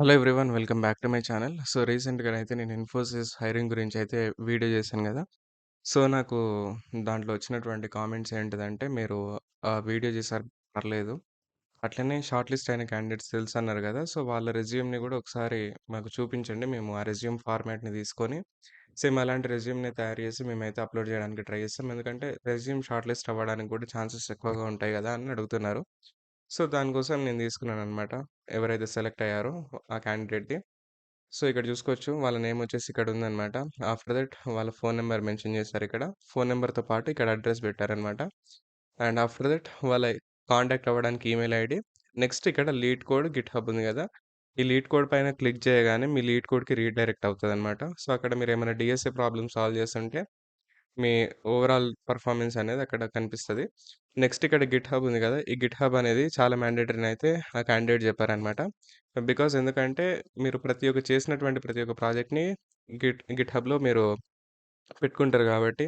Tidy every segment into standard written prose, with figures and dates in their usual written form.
Hello everyone welcome back to my channel. So రీసెంట్‌గా అయితే నేను ఇన్ఫోసిస్ హైరింగ్ గురించి అయితే వీడియో చేశాను కదా! సో నాకు దాంట్లో వచ్చినటువంటి కామెంట్స్ ఏంటిదంటే మీరు వీడియో చేశారు పర్లేదు. అట్లనే షార్ట్ లిస్ట్ అయిన క్యాండిడేట్స్ తెలుసన్నారు కదా! సో వాళ్ళ రెజ్యూమ్‌ని కూడా ఒకసారి మాకు చూపించండి. మేము ఆ రెజ్యూమ్ ఫార్మాట్‌ని తీసుకొని సేమ్ అలాంటి రెజ్యూమ్‌ని తయారు చేసి మేమైతే అప్‌లోడ్ చేయడానికి ట్రై చేస్తాం. ఎందుకంటే రెజ్యూమ్ షార్ట్ లిస్ట్ అవ్వడానికి కూడా ఛాన్సెస్ ఎక్కువగా ఉంటాయి కదా! అని అడుగుతున్నారు. సో దానికోసం నేను తీసుకున్నాననమాట. ఎవరైతే సెలెక్ట్ అయ్యారో ఆ క్యాండిడేట్‌ది. సో, ఇక్కడ చూసుకోవచ్చు. వాళ్ళ నేమ్ వచ్చేసి ఇక్కడ ఉందనమాట. ఆఫ్టర్ దట్ వాళ్ళ ఫోన్ నంబర్ మెన్షన్ చేశారిక్కడ. ఫోన్ నంబర్‌తో పాటు ఇక్కడ అడ్రెస్ పెట్టారనమాట. అండ్ ఆఫ్టర్ దట్ వాళ్ళ కాంటాక్ట్ అవ్వడానికి ఈమెయిల్ ఐడీ. నెక్స్ట్ ఇక్కడ లీడ్ కోడ్ గిట్‌హబ్ ఉంది గదా! ఈ లీడ్ కోడ్ పైన క్లిక్ చేయగానే మీ లీడ్ కోడ్‌కి రీడైరెక్ట్ అవుతదనమాట. సో, అక్కడ మీరేమైనా డీఎస్ఏ ప్రాబ్లమ్ సాల్వ్ చేస్తుంటే మీ ఓవరాల్ పెర్ఫార్మన్స్ అనేది అక్కడ కనిపిస్తది. నెక్స్ట్ ఇక్కడ గిట్‌హబ్ ఉంది గదా! ఈ గిట్‌హబ్ అనేది చాలా మ్యాండేటరీ అయితే ఆ క్యాండిడేట్ చెప్పారనమాట. బికాజ్ ఎందుకంటే మీరు చేసినటువంటి ప్రతి ఒక్క ప్రాజెక్ట్‌ని గిట్‌హబ్‌లో మీరు పెట్టుకుంటారు గాబట్టి,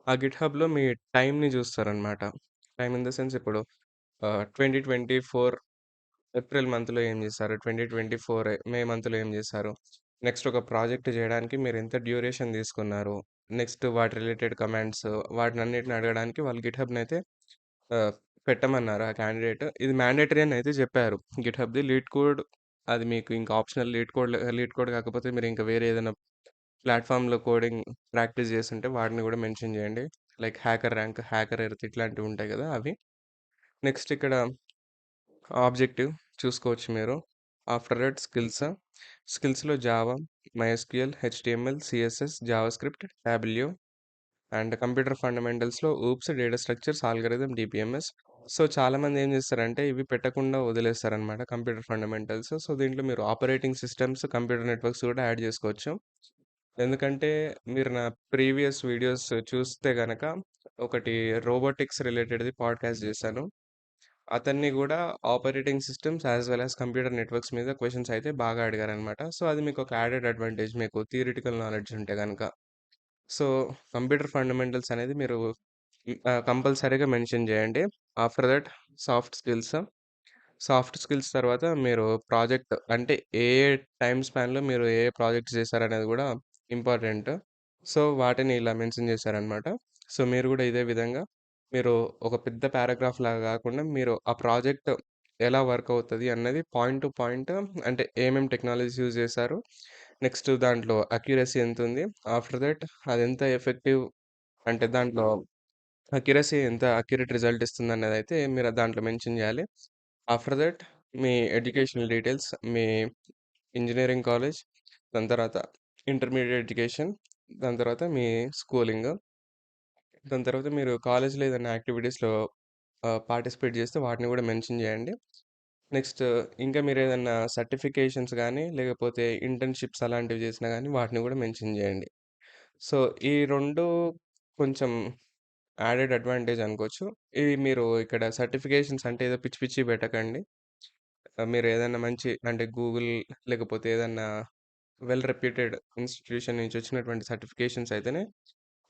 ఆ గిట్‌హబ్‌లో మీ టైమ్‌ని జూస్తారనమాట. టైమ్ ఇన్ ద సెన్స్ ఇప్పుడు 2024 ఏప్రిల్ మంత్‌లో ఏం జేశారు? 2024 మే మంత్‌లో ఏం జేశారు? నెక్స్ట్ ఒక ప్రాజెక్ట్ జేయడానికి మీరెంత డ్యూరేషన్ తీసుకున్నారు? నెక్స్ట్ వాటి రిలేటెడ్ కమాండ్స్ వాటినన్నిటిని అడగడానికి వాళ్ళు గిట్‌హబ్‌నయితే ఆహ్, పెట్టమన్నారు ఆ క్యాండిడేట్. ఇది మ్యాండేటరీ అని అయితే జెప్పారు. గిట్‌హబ్‌ది లీడ్ కోడ్ అది మీకు ఇంకా ఆప్షనల్ లీడ్ కోడ్ కాకపోతే మీరు ఇంకా వేరే ఏదైనా ప్లాట్‌ఫామ్‌లో కోడింగ్ ప్రాక్టీస్ జేసుంటే వాటిని గూడా మెన్షన్ జేయండి. Like HackerRank, HackerEarth ఇట్లాంటివి ఉంటాయి గదా! అవి. నెక్స్ట్ ఇక్కడ ఆబ్జెక్టివ్ చూసుకోవచ్చు మీరు. ఆఫ్టర్ దట్ స్కిల్స్‌లో Java, MySQL, HTML, CSS, JavaScript, Tableau and computer ఫండమెంటల్స్‌లో OOPS, data structures, algorithm, DBMS. So, చాలామంది ఏం చేస్తారంటే ఇవి పెట్టకుండా వదిలేస్తారనమాట కంప్యూటర్ ఫండమెంటల్స్. సో, దీంట్లో మీరు ఆపరేటింగ్ సిస్టమ్స్, కంప్యూటర్ నెట్వర్క్స్ కూడా యాడ్ చేసుకోవచ్చు. ఎందుకంటే మీరు నా ప్రీవియస్ వీడియోస్ చూస్తే గనక ఒకటి రోబోటిక్స్ రిలేటెడ్‌ది పాడ్‌కాస్ట్ చేశాను. అతన్ని గూడా operating systems as well as computer networks మీద క్వెషన్స్ అయితే బాగా అడిగారనమాట. సో, అది మీకు ఒక యాడెడ్ అడ్వాంటేజ్ మీకు థియరిటికల్ నాలెడ్జ్ ఉంటే గనక. సో, కంప్యూటర్ ఫండమెంటల్స్ అనేది మీరు కంపల్సరీగా మెన్షన్ జేయండి. After that soft skills. Soft skills తర్వాత మీరు ప్రాజెక్ట్ అంటే ఏ ఏ టైమ్ స్పాన్‌లో మీరు ఏ ఏ ప్రాజెక్ట్స్ చేశారనేది గూడా ఇంపార్టెంట్. సో, వాటిని ఇలా మెన్షన్ చేశారనమాట. సో, మీరు గూడా ఇదే విధంగా మీరు ఒక పెద్ద పారాగ్రాఫ్ లాగా గాకుండా మీరు ఆ ప్రాజెక్ట్ ఎలా వర్క్ అవుతది అన్నది పాయింట్ టు పాయింట్ అంటే ఏమేం టెక్నాలజీస్ యూజ్ చేశారు. నెక్స్ట్ దాంట్లో అక్యురసీ ఎంతుంది. ఆఫ్టర్ దట్ అదెంత ఎఫెక్టివ్ అంటే దాంట్లో అక్యురసీ ఎంత అక్యురేట్ రిజల్ట్ ఇస్తుందనేదైతే మీరు దాంట్లో మెన్షన్ జేయాలి. After that me educational details, me engineering college, దాని తర్వాత ఇంటర్మీడియేట్ ఎడ్యుకేషన్, దాని తర్వాత మీ స్కూలింగ్, దాని తర్వాత మీరు కాలేజ్‌లో ఏదైనా యాక్టివిటీస్‌లో పార్టిసిపేట్ జేస్తే వాటిని గూడా మెన్షన్ జేయండి. నెక్స్ట్ ఇంకా మీరేదన్నా సర్టిఫికేషన్స్ గానీ, లేకపోతే ఇంటర్న్‌షిప్స్ అలాంటివి జేసినా గానీ వాటిని గూడా మెన్షన్ జేయండి. సో, ఈ 2 కొంచెం యాడెడ్ అడ్వాంటేజ్ అనుకోవచ్చు. ఇవి మీరు ఇక్కడ సర్టిఫికేషన్స్ అంటే ఏదో పిచ్చి పిచ్చివి పెట్టకండి. మీరు ఏదైనా మంచి అంటే గూగుల్ లేకపోతే ఏదన్నా వెల్ రెప్యూటెడ్ ఇన్‌స్టిట్యూషన్ నుంచి వచ్చినటువంటి సర్టిఫికేషన్స్ అయితేనే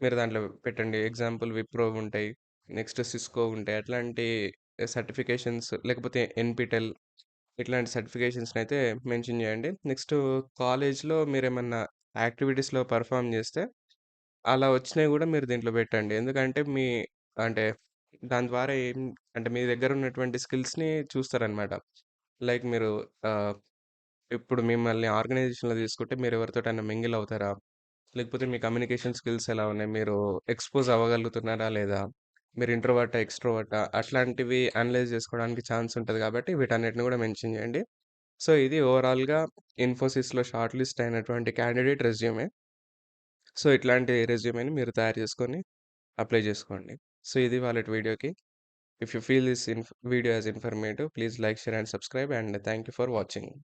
మీరు దాంట్లో పెట్టండి. ఎగ్జాంపుల్ విప్రో ఉంటాయి. నెక్స్ట్ సిస్కో ఉంటాయి. అట్లాంటి సర్టిఫికేషన్స్ లేకపోతే ఎన్‌పిటెల్ ఇట్లాంటి సర్టిఫికేషన్స్‌నయితే మెన్షన్ చేయండి. నెక్స్ట్ కాలేజ్‌లో మీరేమన్నా యాక్టివిటీస్‌లో పెర్ఫార్మ్ చేస్తే అలా వచ్చినయి గూడా మీరు దీంట్లో పెట్టండి. ఎందుకంటే అంటే దాని ద్వారా అంటే మీ దగ్గర ఉన్నటువంటి స్కిల్స్‌ని చూస్తారనమాట. లైక్ మీరు ఆహ్, ఇప్పుడు మిమ్మల్ని ఆర్గనైజేషన్‌లో తీసుకుంటే మీరెవరితోటైనా మింగిల్ అవుతారా? లేకపోతే మీ కమ్యూనికేషన్ స్కిల్స్ ఎలా ఉన్నాయి? మీరు ఎక్స్‌పోజ్ అవ్వగలుగుతున్నారా లేదా? మీరు ఇంట్రోవర్టా? ఎక్స్‌ట్రోవర్టా? అట్లాంటివి అనలైజ్ చేసుకోవడానికి ఛాన్స్ ఉంటది కాబట్టి వీటన్నిటిని గూడా మెన్షన్ చేయండి. సో, ఇది ఓవరాల్‌గా ఇన్ఫోసిస్‌లో షార్ట్ లిస్ట్ అయినటువంటి క్యాండిడేట్ రెజ్యూమే. సో, ఇట్లాంటి రెజ్యూమేని మీరు తయారు చేసుకొని అప్లై చేసుకోండి. సో, ఇది ఇవాళటి వీడియోకి. If you feel this video as informative, please like, share and subscribe and thank you for watching.